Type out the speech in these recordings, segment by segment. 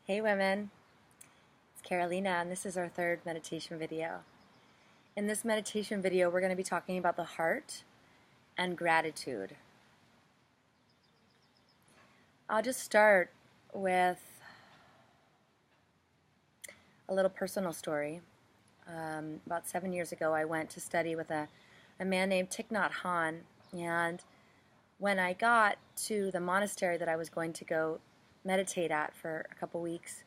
Hey women, it's Carolina and this is our third meditation video. In this meditation video we're going to be talking about the heart and gratitude. I'll just start with a little personal story. About 7 years ago I went to study with a man named Thich Nhat Hanh, and when I got to the monastery that I was going to go meditate at for a couple weeks,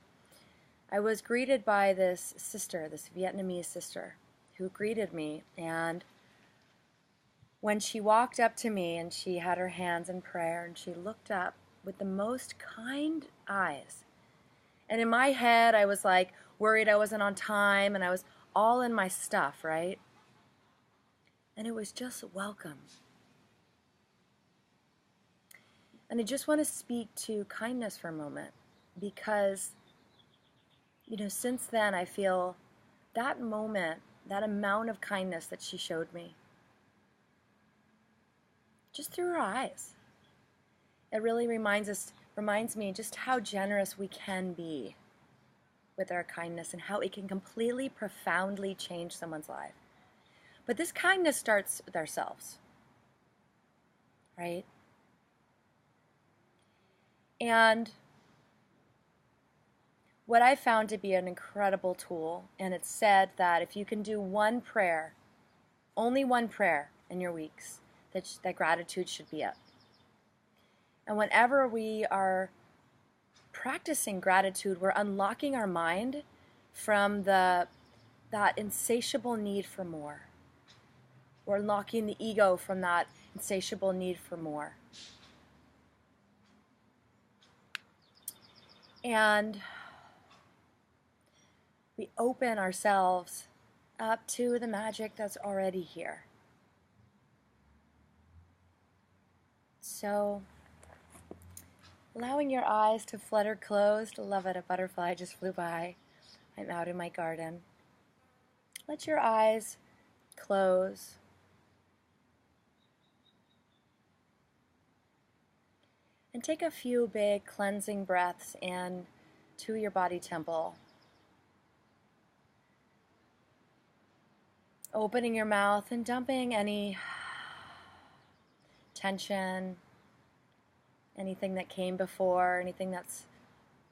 I was greeted by this sister, this Vietnamese sister, who greeted me, and when she walked up to me and she had her hands in prayer and she looked up with the most kind eyes. And in my head I was like worried I wasn't on time and I was all in my stuff, right? And it was just welcome. And I just want to speak to kindness for a moment because since then I feel that moment, that amount of kindness that she showed me, just through her eyes, it really reminds me just how generous we can be with our kindness and how it can completely, profoundly change someone's life. But this kindness starts with ourselves, right? And what I found to be an incredible tool, and it's said that if you can do one prayer, only one prayer in your weeks, that gratitude should be up. And whenever we are practicing gratitude, we're unlocking our mind from that insatiable need for more. We're unlocking the ego from that insatiable need for more. And we open ourselves up to the magic that's already here. So, allowing your eyes to flutter closed. Love it, a butterfly just flew by. I'm out in my garden. Let your eyes close. And take a few big cleansing breaths in to your body temple. Opening your mouth and dumping any tension, anything that came before, anything that's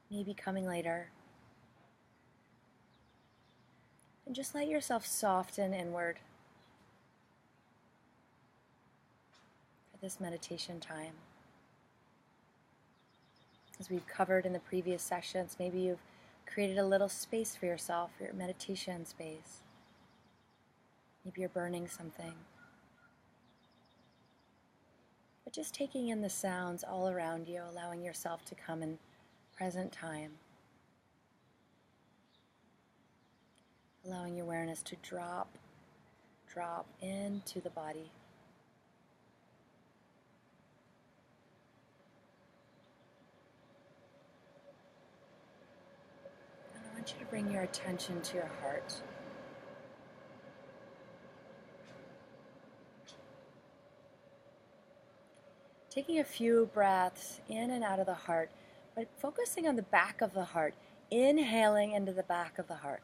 maybe coming later. And just let yourself soften inward for this meditation time. As we've covered in the previous sessions, maybe you've created a little space for yourself, your meditation space. Maybe you're burning something. But just taking in the sounds all around you, allowing yourself to come in present time. Allowing your awareness to drop into the body. And I want you to bring your attention to your heart. Taking a few breaths in and out of the heart, but focusing on the back of the heart, inhaling into the back of the heart.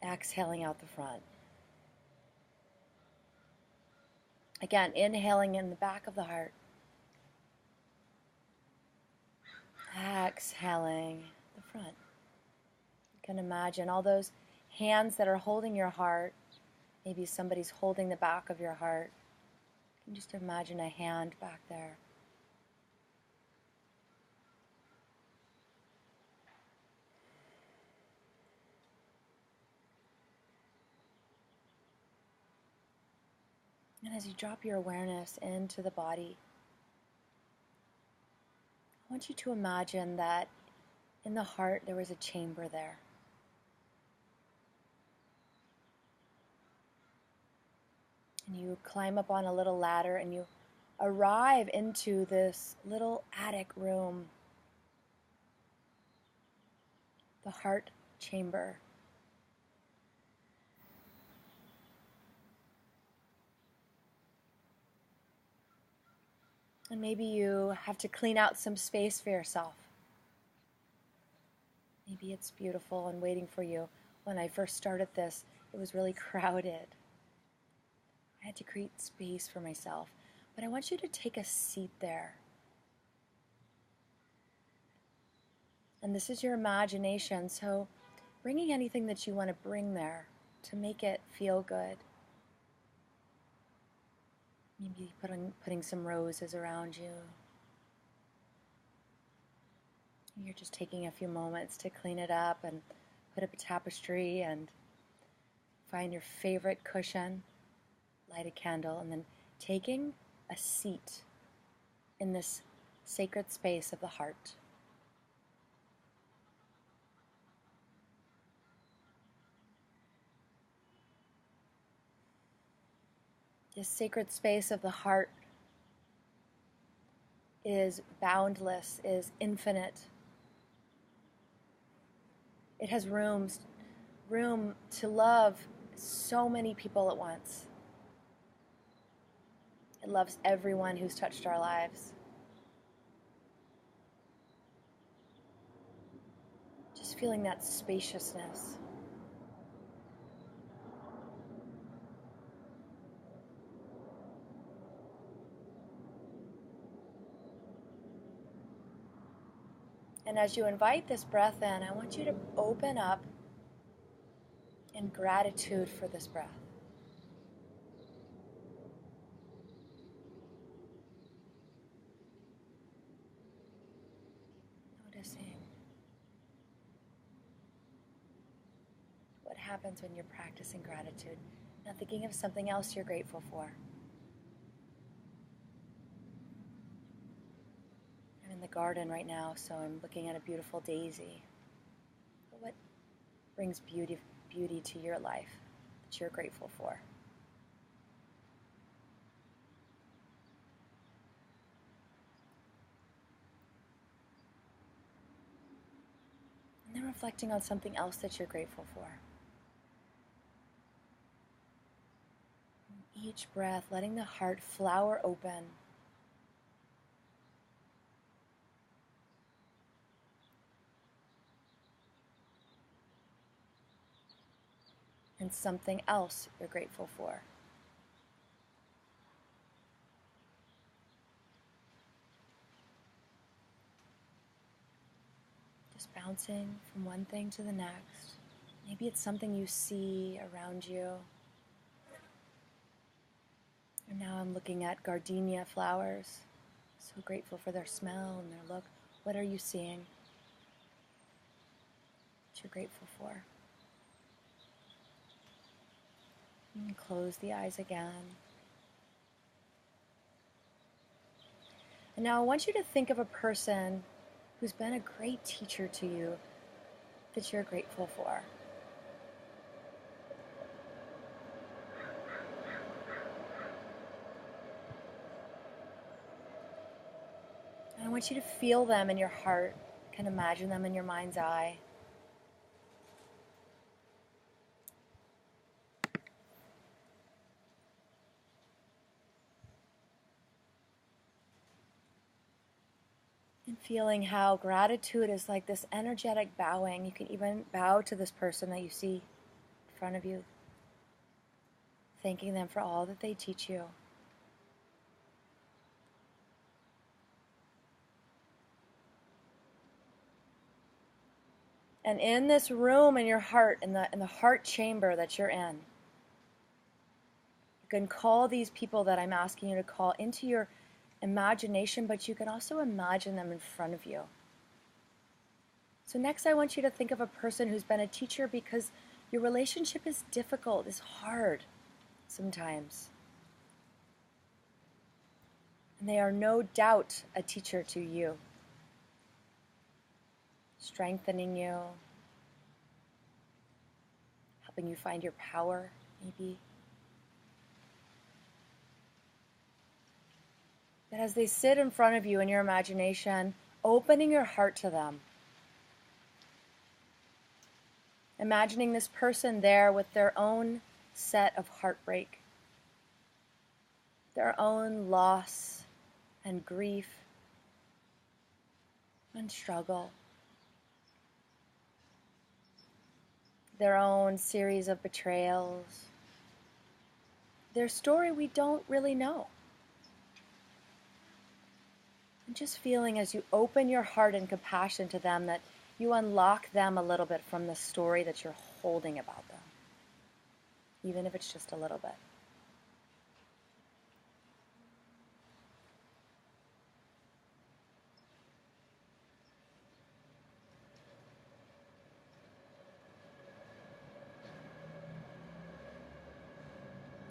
Exhaling out the front. Again, inhaling in the back of the heart. Exhaling the front. You can imagine all those hands that are holding your heart. Maybe somebody's holding the back of your heart. You can just imagine a hand back there. And as you drop your awareness into the body, I want you to imagine that in the heart there was a chamber there. And you climb up on a little ladder and you arrive into this little attic room, the heart chamber. And maybe you have to clean out some space for yourself. Maybe it's beautiful and waiting for you. When I first started this, it was really crowded. I had to create space for myself. But I want you to take a seat there. And this is your imagination, so bringing anything that you want to bring there to make it feel good. Maybe putting some roses around you. You're just taking a few moments to clean it up and put up a tapestry and find your favorite cushion, light a candle, and then taking a seat in this sacred space of the heart. This sacred space of the heart is boundless, is infinite. It has room to love so many people at once. It loves everyone who's touched our lives. Just feeling that spaciousness. And as you invite this breath in, I want you to open up in gratitude for this breath. Noticing what happens when you're practicing gratitude. Now thinking of something else you're grateful for. I'm in the garden right now, so I'm looking at a beautiful daisy. But what brings beauty to your life that you're grateful for? And then reflecting on something else that you're grateful for. Each breath, letting the heart flower open. And something else you're grateful for. Just bouncing from one thing to the next. Maybe it's something you see around you. And now I'm looking at gardenia flowers. So grateful for their smell and their look. What are you seeing that you're grateful for? And close the eyes again. And now I want you to think of a person who's been a great teacher to you that you're grateful for. And I want you to feel them in your heart. You can imagine them in your mind's eye. And feeling how gratitude is like this energetic bowing. You can even bow to this person that you see in front of you, thanking them for all that they teach you. And in this room in your heart, in the heart chamber that you're in, you can call these people that I'm asking you to call into your imagination, but you can also imagine them in front of you. So next I want you to think of a person who's been a teacher because your relationship is difficult, is hard sometimes. And they are no doubt a teacher to you, strengthening you, helping you find your power, maybe. But as they sit in front of you in your imagination, opening your heart to them, imagining this person there with their own set of heartbreak, their own loss, and grief and struggle, their own series of betrayals, their story we don't really know. And just feeling as you open your heart and compassion to them that you unlock them a little bit from the story that you're holding about them, even if it's just a little bit.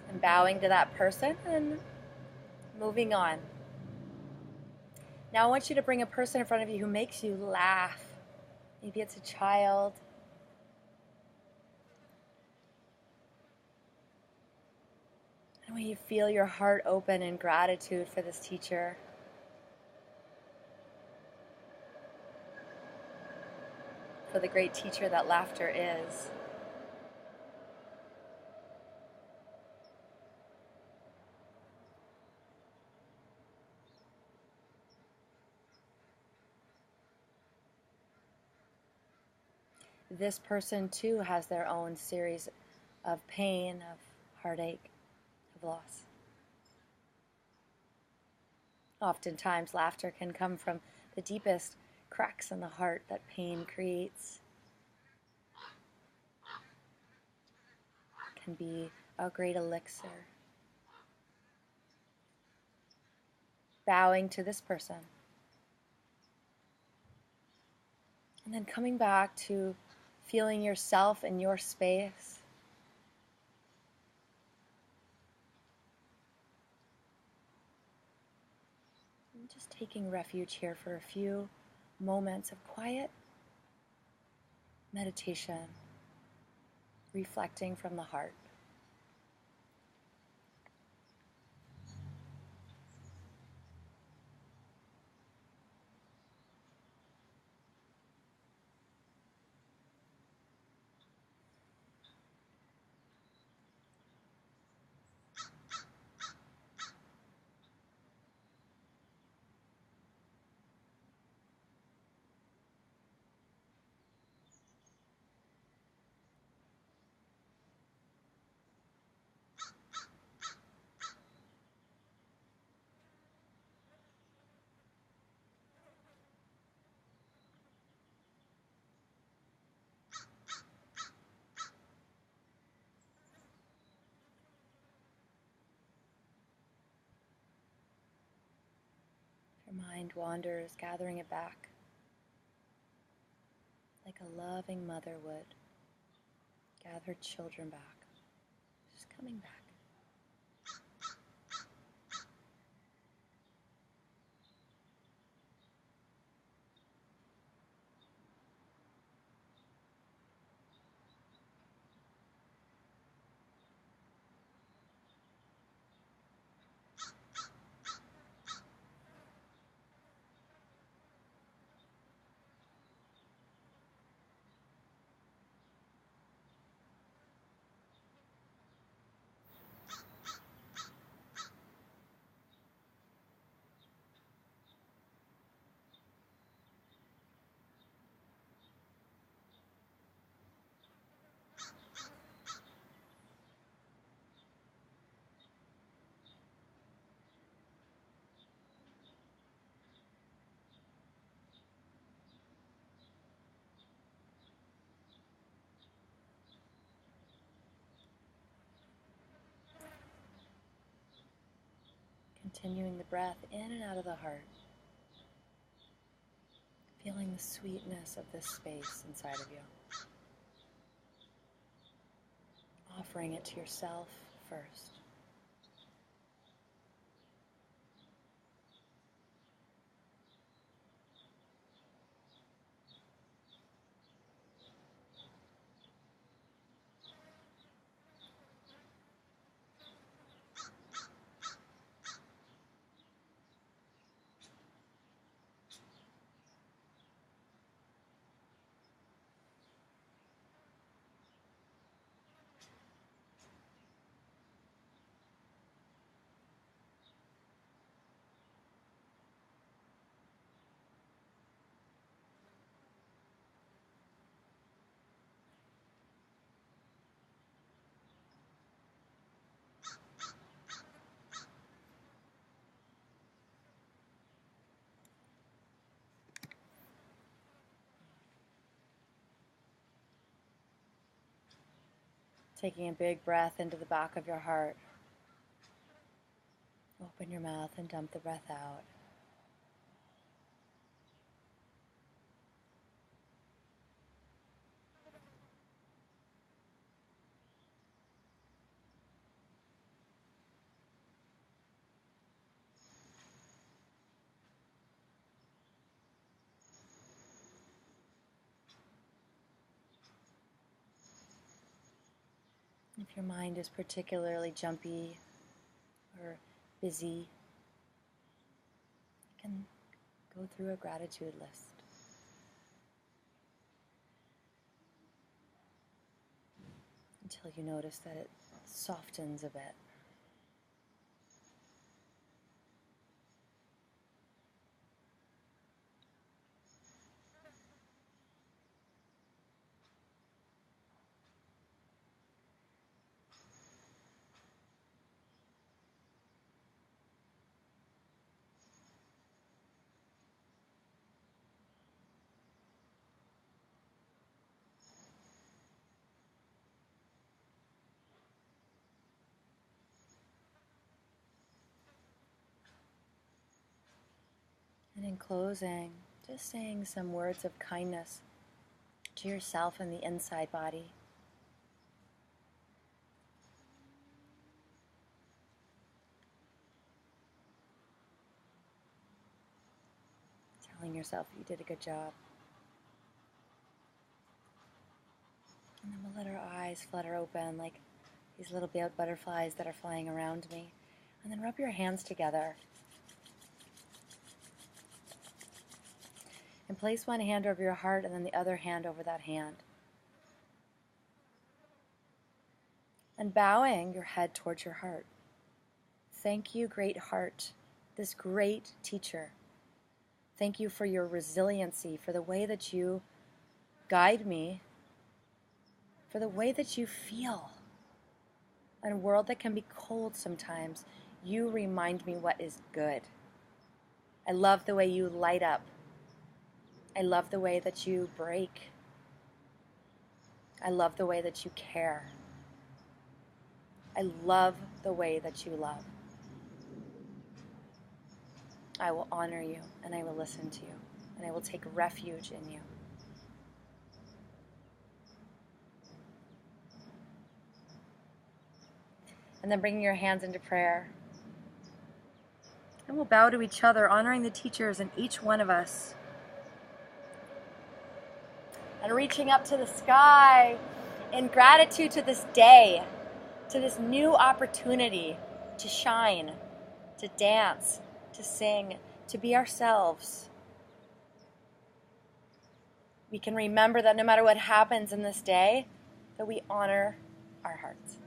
And bowing to that person and moving on. Now I want you to bring a person in front of you who makes you laugh. Maybe it's a child. And when you feel your heart open in gratitude for this teacher, for the great teacher that laughter is. This person too has their own series of pain, of heartache, of loss. Oftentimes, laughter can come from the deepest cracks in the heart that pain creates. It can be a great elixir. Bowing to this person. And then coming back to feeling yourself in your space. And just taking refuge here for a few moments of quiet meditation, reflecting from the heart. If your mind wanders, gathering it back like a loving mother would gather children back. Just coming back. Continuing the breath in and out of the heart. Feeling the sweetness of this space inside of you. Offering it to yourself first. Taking a big breath into the back of your heart. Open your mouth and dump the breath out. If your mind is particularly jumpy or busy, you can go through a gratitude list. Until you notice that it softens a bit. And in closing, just saying some words of kindness to yourself and the inside body. Telling yourself you did a good job. And then we'll let our eyes flutter open like these little butterflies that are flying around me. And then rub your hands together. And place one hand over your heart and then the other hand over that hand. And bowing your head towards your heart. Thank you, great heart, this great teacher. Thank you for your resiliency, for the way that you guide me, for the way that you feel. In a world that can be cold sometimes, you remind me what is good. I love the way you light up. I love the way that you break. I love the way that you care. I love the way that you love. I will honor you, and I will listen to you, and I will take refuge in you. And then bringing your hands into prayer. And we'll bow to each other, honoring the teachers in each one of us. And reaching up to the sky in gratitude to this day, to this new opportunity to shine, to dance, to sing, to be ourselves. We can remember that no matter what happens in this day, that we honor our hearts.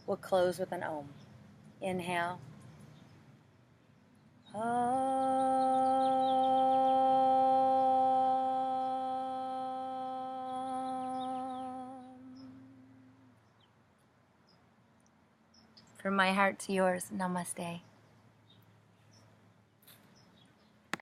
We'll close with an Om. Inhale. From my heart to yours, namaste.